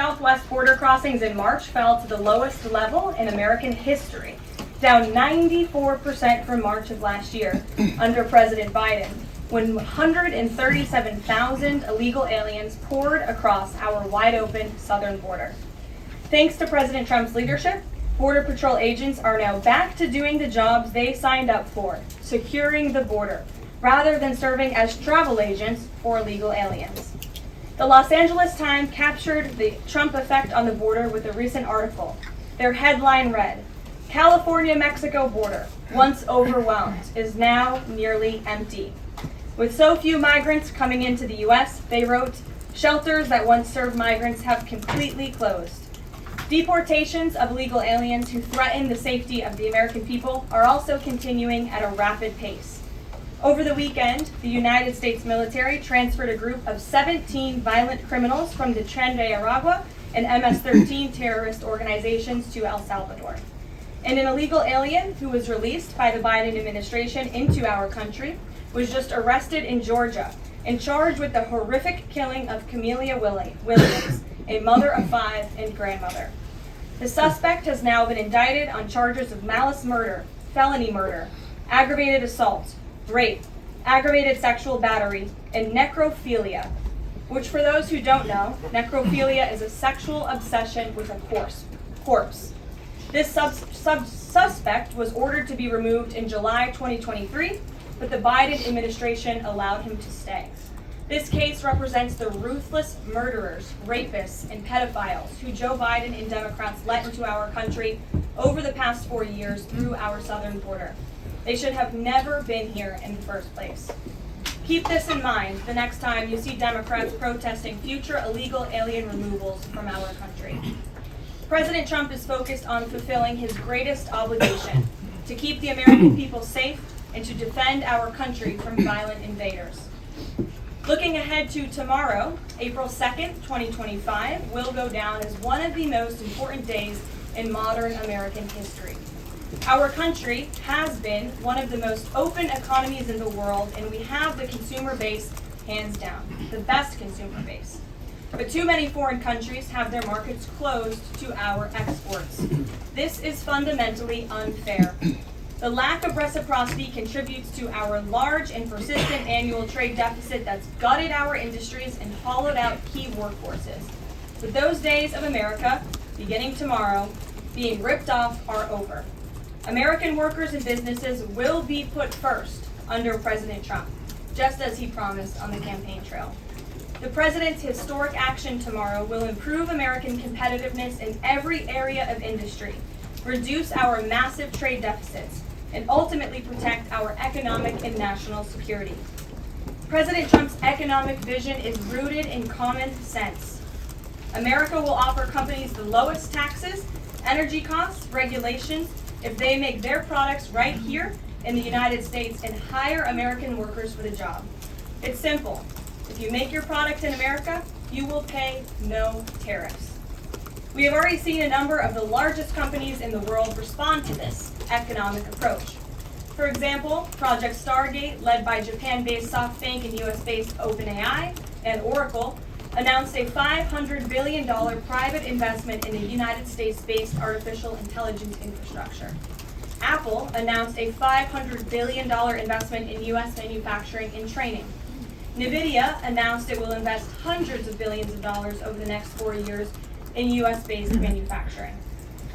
southwest border crossings in March fell to the lowest level in American history, down 94% from March of last year under President Biden, when 137,000 illegal aliens poured across our wide-open southern border. Thanks to President Trump's leadership, Border Patrol agents are now back to doing the jobs they signed up for, securing the border, rather than serving as travel agents for illegal aliens. The Los Angeles Times captured the Trump effect on the border with a recent article. Their headline read, "California-Mexico border, once overwhelmed, is now nearly empty." With so few migrants coming into the U.S., they wrote, "Shelters that once served migrants have completely closed." Deportations of illegal aliens who threaten the safety of the American people are also continuing at a rapid pace. Over the weekend, the United States military transferred a group of 17 violent criminals from the Tren de Aragua and MS-13 terrorist organizations to El Salvador. And an illegal alien who was released by the Biden administration into our country was just arrested in Georgia and charged with the horrific killing of Camelia Williams, a mother of 5 and grandmother. The suspect has now been indicted on charges of malice murder, felony murder, aggravated assault, rape, aggravated sexual battery, and necrophilia, which for those who don't know, necrophilia is a sexual obsession with a corpse. This suspect was ordered to be removed in July 2023, but the Biden administration allowed him to stay. This case represents the ruthless murderers, rapists, and pedophiles who Joe Biden and Democrats let into our country over the past 4 years through our southern border. They should have never been here in the first place. Keep this in mind the next time you see Democrats protesting future illegal alien removals from our country. President Trump is focused on fulfilling his greatest obligation, to keep the American people safe and to defend our country from violent invaders. Looking ahead to tomorrow, April 2nd, 2025, will go down as one of the most important days in modern American history. Our country has been one of the most open economies in the world, and we have the consumer base, hands down, the best consumer base. But too many foreign countries have their markets closed to our exports. This is fundamentally unfair. The lack of reciprocity contributes to our large and persistent annual trade deficit that's gutted our industries and hollowed out key workforces. But those days of America, beginning tomorrow, being ripped off are over. American workers and businesses will be put first under President Trump, just as he promised on the campaign trail. The president's historic action tomorrow will improve American competitiveness in every area of industry, reduce our massive trade deficits, and ultimately protect our economic and national security. President Trump's economic vision is rooted in common sense. America will offer companies the lowest taxes, energy costs, regulations, if they make their products right here in the United States and hire American workers for the job. It's simple. If you make your product in America, you will pay no tariffs. We have already seen a number of the largest companies in the world respond to this economic approach. For example, Project Stargate, led by Japan-based SoftBank and US-based OpenAI and Oracle, announced a $500 billion private investment in a United States-based artificial intelligence infrastructure. Apple announced a $500 billion investment in US manufacturing and training. NVIDIA announced it will invest hundreds of billions of dollars over the next 4 years in US-based manufacturing.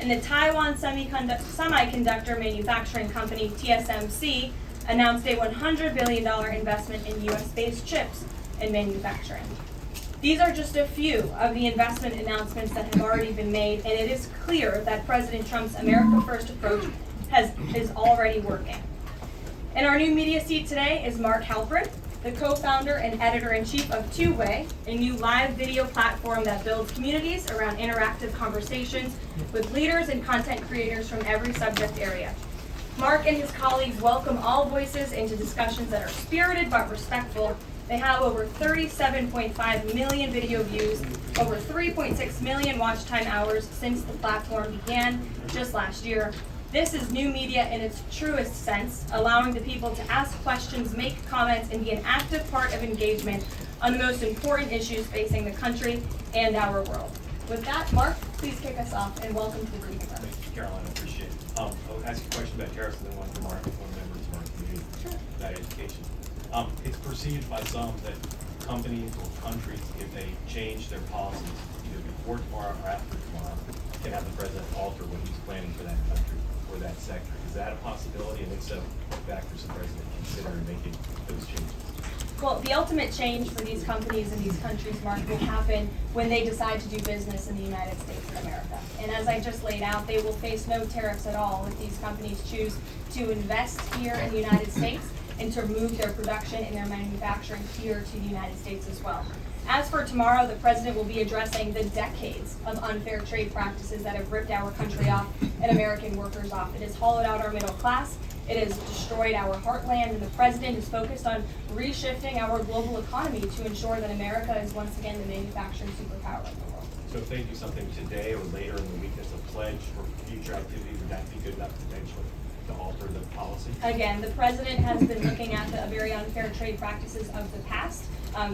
And the Taiwan semiconductor manufacturing company TSMC announced a $100 billion investment in US-based chips and manufacturing. These are just a few of the investment announcements that have already been made, and it is clear that President Trump's America First approach is already working. In our new media seat today is Mark Halperin, the co-founder and editor-in-chief of Two Way, a new live video platform that builds communities around interactive conversations with leaders and content creators from every subject area. Mark and his colleagues welcome all voices into discussions that are spirited but respectful. They have over 37.5 million video views, over 3.6 million watch time hours since the platform began just last year. This is new media in its truest sense, allowing the people to ask questions, make comments, and be an active part of engagement on the most important issues facing the country and our world. With that, Mark, please kick us off and welcome to the briefing room. Thank you, Caroline. I appreciate it. I'll ask you a question about tariffs and then one from one members of our community about education. It's perceived by some that companies or countries, if they change their policies either before tomorrow or after tomorrow, can have the president alter what he's planning for that country or that sector. Is that a possibility? And if so, what factors the president consider in making those changes? Well, the ultimate change for these companies and these countries, Mark, will happen when they decide to do business in the United States of America. And as I just laid out, they will face no tariffs at all if these companies choose to invest here in the United States and to move their production and their manufacturing here to the United States as well. As for tomorrow, the president will be addressing the decades of unfair trade practices that have ripped our country off and American workers off. It has hollowed out our middle class. It has destroyed our heartland, and the president is focused on reshifting our global economy to ensure that America is once again the manufacturing superpower of the world. So if they do something today or later in the week as a pledge for future activity, would that be good enough potentially to alter the policy? Again, the president has been looking at the very unfair trade practices of the past.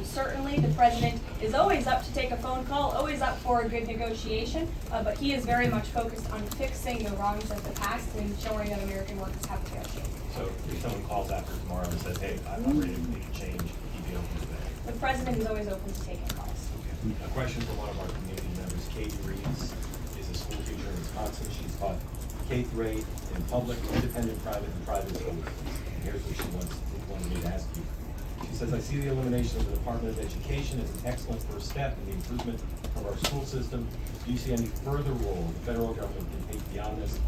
Certainly, the president is always up to take a phone call, always up for a good negotiation, but he is very much focused on fixing the wrongs of the past and ensuring that American workers have a fair shake. So if someone calls after tomorrow and says, hey, I'm ready to make a change, he'd be open to that? The president is always open to taking calls. Okay. A question from one of our community members, Katie Reeves, is a school teacher in Wisconsin. She's taught K grade in public, independent, private, and private schools. And here's what she wanted me to ask you. She says, I see the elimination of the Department of Education as an excellent first step in the improvement of our school system. Do you see any further role the federal government can take beyond this,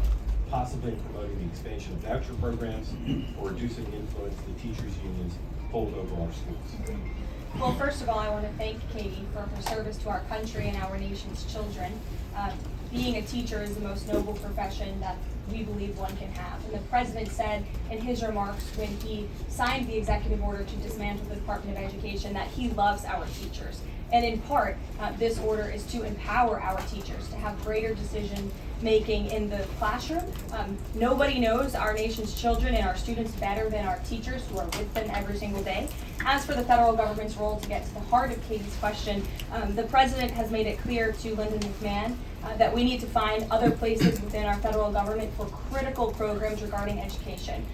possibly in promoting the expansion of voucher programs or reducing the influence the teachers' unions hold over our schools? Well, first of all, I want to thank Katie for her service to our country and our nation's children. Being a teacher is the most noble profession that we believe one can have. And the president said in his remarks when he signed the executive order to dismantle the Department of Education that he loves our teachers. And in part, this order is to empower our teachers to have greater decision making in the classroom. Nobody knows our nation's children and our students better than our teachers who are with them every single day. As for the federal government's role, to get to the heart of Katie's question, the president has made it clear to Lyndon McMahon that we need to find other places within our federal government for critical programs regarding education.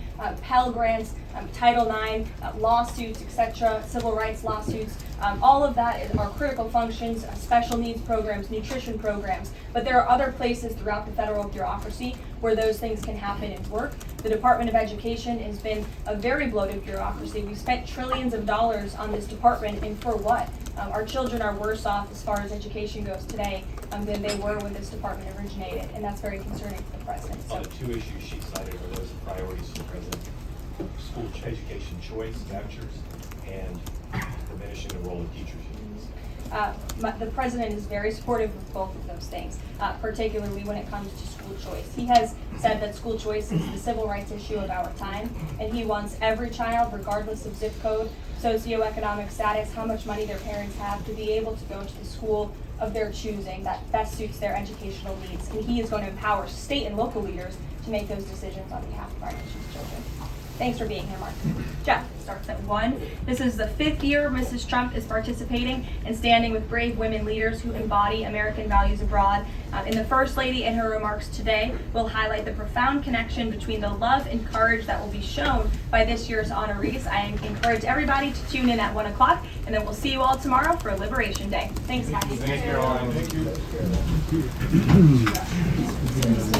Pell Grants, Title IX, lawsuits, etc., civil rights lawsuits, all of that are critical functions, special needs programs, nutrition programs, but there are other places throughout the federal bureaucracy where those things can happen and work. The Department of Education has been a very bloated bureaucracy. We've spent trillions of dollars on this department, and for what? Our children are worse off as far as education goes today than they were when this department originated, and that's very concerning for the president. So the two issues she cited are those priorities for the president: school education choice, vouchers, and diminishing the role of teachers unions. The president is very supportive of both of those things, particularly when it comes to school choice. He has said that school choice is the civil rights issue of our time, and he wants every child, regardless of zip code, socioeconomic status, how much money their parents have, to be able to go to the school of their choosing that best suits their educational needs. And he is going to empower state and local leaders to make those decisions on behalf of our nation's children. Thanks for being here, Mark. Jeff starts at 1. This is the 5th year Mrs. Trump is participating and standing with brave women leaders who embody American values abroad. And the First Lady, in her remarks today, will highlight the profound connection between the love and courage that will be shown by this year's honorees. I encourage everybody to tune in at 1 o'clock, and then we'll see you all tomorrow for Liberation Day. Thanks, Kathy. Thank you, Caroline. Thank you.